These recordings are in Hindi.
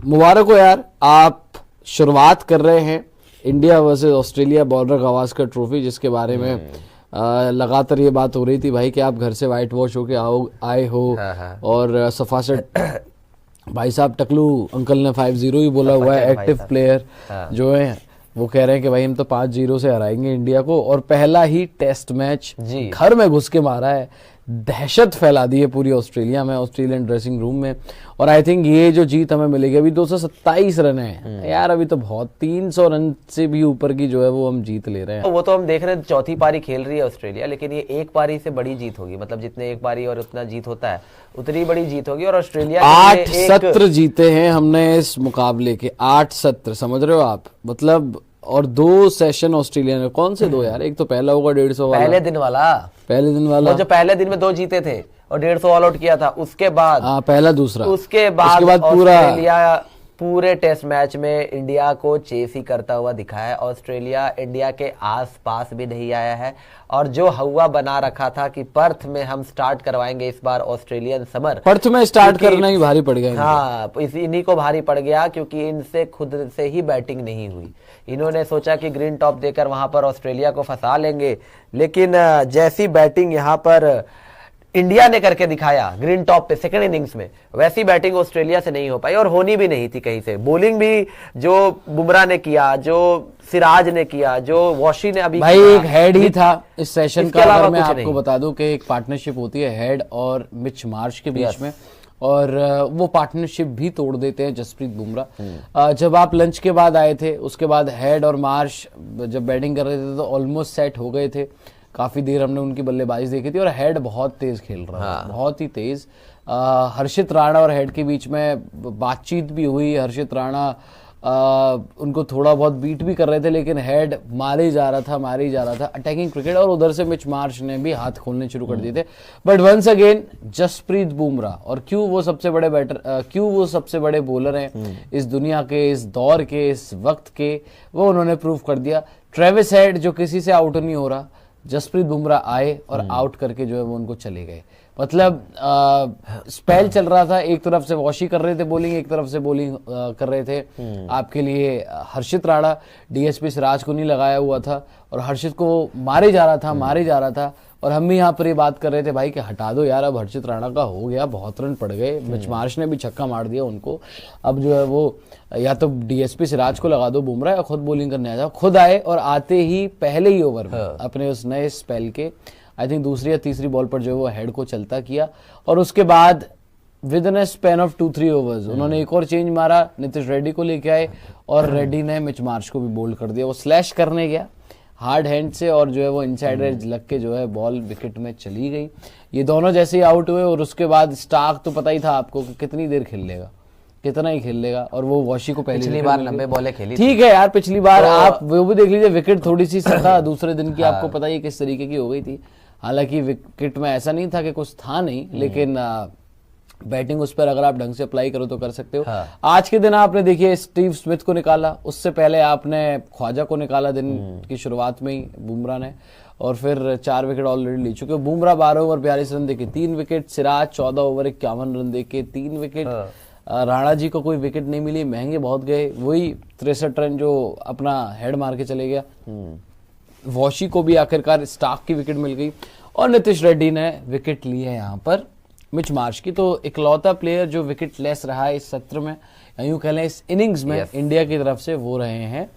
मुबारक हो यार, आप शुरुआत कर रहे हैं India versus Australia border Gavaskar trophy, जिसके बारे में लगातार ये बात हो रही थी भाई कि आप घर से व्हाइट वॉश होके आए हो। और सफा से भाई साहब टकलू अंकल ने 5-0 ही बोला हुआ है। एक्टिव प्लेयर जो है वो कह रहे हैं कि भाई हम तो 5-0 से हराएंगे इंडिया को, और पहला ही टेस्ट मैच घर में घुस के मारा है। दहशत फैला दी है पूरी ऑस्ट्रेलिया में, ऑस्ट्रेलियन ड्रेसिंग रूम में। और आई थिंक ये जो जीत हमें मिलेगी, अभी 227 रन है यार, अभी तो बहुत 300 रन से भी ऊपर की जो है वो हम जीत ले रहे हैं। वो तो हम देख रहे हैं, चौथी पारी खेल रही है ऑस्ट्रेलिया, लेकिन ये एक पारी से बड़ी जीत होगी। मतलब जितने एक पारी और उतना जीत होता है उतनी बड़ी जीत होगी। और ऑस्ट्रेलिया 8 सत्र जीते हैं हमने इस मुकाबले के, 8 सत्र, समझ रहे हो आप? मतलब और 2 सेशन ऑस्ट्रेलिया ने, कौन से 2 यार? एक तो पहला होगा 150 वाला, पहले दिन वाला जो पहले दिन में 2 जीते थे और 150 ऑल आउट किया था। उसके बाद पहला दूसरा, उसके बाद ऑस्ट्रेलिया पूरे टेस्ट मैच में इंडिया को चेस ही करता हुआ दिखा है। ऑस्ट्रेलिया इंडिया के आसपास भी नहीं आया है। और जो हवा बना रखा था कि पर्थ में हम स्टार्ट करवाएंगे इस बार ऑस्ट्रेलियन समर, पर्थ में स्टार्ट करना ही भारी पड़ गया। हाँ, इन्हीं को भारी पड़ गया, क्योंकि इनसे खुद से ही बैटिंग नहीं हुई। इन्होंने सोचा कि ग्रीन टॉप देकर वहां पर ऑस्ट्रेलिया को फंसा लेंगे, लेकिन जैसी बैटिंग यहाँ पर इंडिया ने करके दिखाया ग्रीन टॉप पे सेकंड इनिंग्स में, वैसी बैटिंग ऑस्ट्रेलिया से नहीं हो पाई और होनी भी नहीं थी कहीं से। बॉलिंग भी जो बुमराह ने किया, जो सिराज ने किया, जो वॉशी ने अभी भाई एक हेड ही था इस सेशन का। अगर मैं आपको बता दूं कि एक पार्टनरशिप होती है हेड और मिच मार्श के बीच में, और वो पार्टनरशिप भी तोड़ देते हैं जसप्रीत बुमराह। जब आप लंच के बाद आए थे, उसके बाद हेड और मार्श जब बैटिंग कर रहे थे तो ऑलमोस्ट सेट हो गए थे। काफी देर हमने उनकी बल्लेबाजी देखी थी और हेड बहुत तेज खेल रहा है, बहुत ही तेज। हर्षित राणा और हेड के बीच में बातचीत भी हुई। हर्षित राणा उनको थोड़ा बहुत बीट भी कर रहे थे, लेकिन हेड मारे जा रहा था अटैकिंग क्रिकेट। और उधर से मिच मार्श ने भी हाथ खोलने शुरू कर दिए थे। But once again Jasprit Bumrah, और क्यों वो सबसे बड़े बॉलर हैं इस दुनिया के, इस दौर के, इस वक्त के, वो उन्होंने प्रूव कर दिया। ट्रेविस हेड जो किसी से आउट नहीं हो रहा, जसप्रीत बुमराह आए और आउट करके जो है वो उनको चले गए। मतलब स्पेल चल रहा था, एक तरफ से वॉशी कर रहे थे बॉलिंग, एक तरफ से बॉलिंग कर रहे थे आपके लिए हर्षित राणा। डीएसपी सिराज को नहीं लगाया हुआ था और हर्षित को मारे जा रहा था। और हम भी यहाँ पर ये बात कर रहे थे भाई कि हटा दो यार, अब हर्षित राणा का हो गया, बहुत रन पड़ गए। मिच मार्श ने भी छक्का मार दिया उनको। अब जो है वो या तो डीएसपी सिराज को लगा दो बुमराह, या खुद बॉलिंग करने आ जाओ। खुद आए और आते ही पहले ही ओवर में अपने उस नए स्पेल के आई थिंक दूसरी या तीसरी बॉल पर जो है वो हेड को चलता किया। और उसके बाद with in span of 2-3 overs उन्होंने एक और चेंज मारा, नीतीश रेड्डी को लेके आए और रेड्डी ने मिच मार्श को भी बोल्ड कर दिया। वो स्लैश करने गया हार्ड हैंड से और जो है वो इनसाइड एज लग के जो है बॉल विकेट में चली गई। ये दोनों जैसे ही आउट हुए और उसके बाद स्टार्क तो पता ही था आपको कि कितनी देर खेल लेगा, कितना ही खेल लेगा। और वो वॉशी को पिछली बार 90 बॉलें खेली, ठीक है यार, पिछली बार आप वो भी देख लीजिए, विकेट थोड़ी सी सता दूसरे दिन की आपको पता ही किस तरीके की हो गई थी। हालांकि विकेट में ऐसा नहीं था कि कुछ था नहीं, लेकिन बैटिंग उस पर अगर आप ढंग से अप्लाई करो तो कर सकते हो। आज के दिन आपने देखिए स्टीव स्मिथ को निकाला, उससे पहले आपने ख्वाजा को निकाला दिन की शुरुआत में ही बुमराह ने, और फिर 4 विकेट ऑलरेडी ले चुके। बुमराह 12 ओवर 42 रन देके 3 विकेट, सिराज 14 ओवर 51 रन देके 3 विकेट। राणा जी को कोई विकेट नहीं मिली, महंगे बहुत गए, वही 63 रन जो अपना हेड मार के चले गया। वॉशी को भी आखिरकार स्टार्क की विकेट मिल गई और नीतीश रेड्डी ने विकेट ली है यहाँ पर मिच मार्श की। तो इकलौता प्लेयर जो विकेट लेस रहा है इस सत्र में, यूं कह लें इस इनिंग्स में इंडिया की तरफ से, वो रहे हैं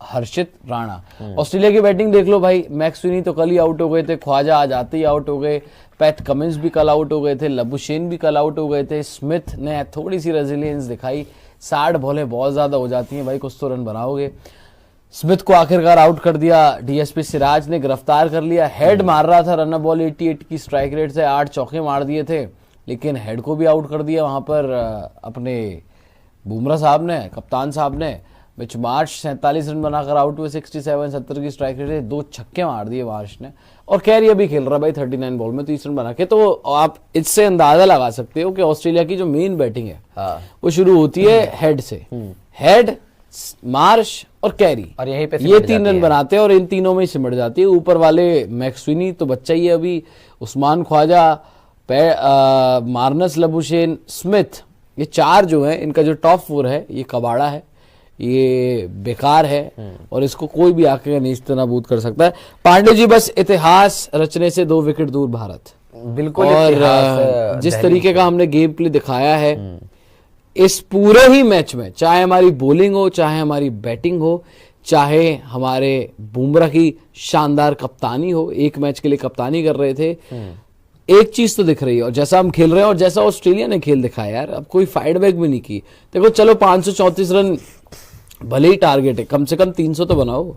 हर्षित राणा। ऑस्ट्रेलिया की बैटिंग देख लो भाई, मैक्सवेनी तो कल ही आउट हो गए थे, ख्वाजा आज आते ही आउट हो गए, पैट कमिंस भी कल आउट हो गए थे, लबुशेन भी कल आउट हो गए थे। स्मिथ ने थोड़ी सी रेजिलियंस दिखाई, 60 बॉलें बहुत ज्यादा हो जाती हैं भाई, कुछ तो रन बनाओगे। स्मिथ को आखिरकार आउट कर दिया, डीएसपी सिराज ने गिरफ्तार कर लिया। हेड मार रहा था रन बॉल 88 की स्ट्राइक रेट से, 8 चौके मार दिए थे, लेकिन हेड को भी आउट कर दिया वहां पर अपने बुमराह साहब ने, कप्तान साहब ने। मिच मार्श 47 रन बनाकर आउट हुए, 67-70 की स्ट्राइक रेट है, 2 छक्के मार दिए मार्श ने। और कैरियर भी खेल रहा भाई 39 बॉल में 30 रन बना के। तो आप इससे अंदाजा लगा सकते हो कि ऑस्ट्रेलिया की जो मेन बैटिंग है वो शुरू होती है हेड से। हेड, मार्श और कैरी, और यहीं पे ये 3 रन बनाते हैं और इन तीनों में ही सिमट जाती है। ऊपर वाले मैक्सवेनी तो बच्चा ही है अभी, Usman Khawaja, Marnus Labuschagne, Smith, ये 4 जो है, इनका जो टॉप 4 है, ये कबाड़ा है, ये बेकार है और इसको कोई भी आके नीच नाबूद कर सकता है। पांडे जी बस इतिहास रचने से 2 विकेट दूर भारत। बिल्कुल। और जिस तरीके का हमने गेम प्ले दिखाया है इस पूरे ही मैच में, चाहे हमारी बॉलिंग हो, चाहे हमारी बैटिंग हो, चाहे हमारे बुमराह की शानदार कप्तानी हो, एक मैच के लिए कप्तानी कर रहे थे, एक चीज तो दिख रही है। और जैसा हम खेल रहे हैं और जैसा ऑस्ट्रेलिया ने खेल दिखाया यार, अब कोई फाइट बैक भी नहीं की। देखो चलो 534 रन भले ही टारगेट है, कम से कम 300 तो बनाओ।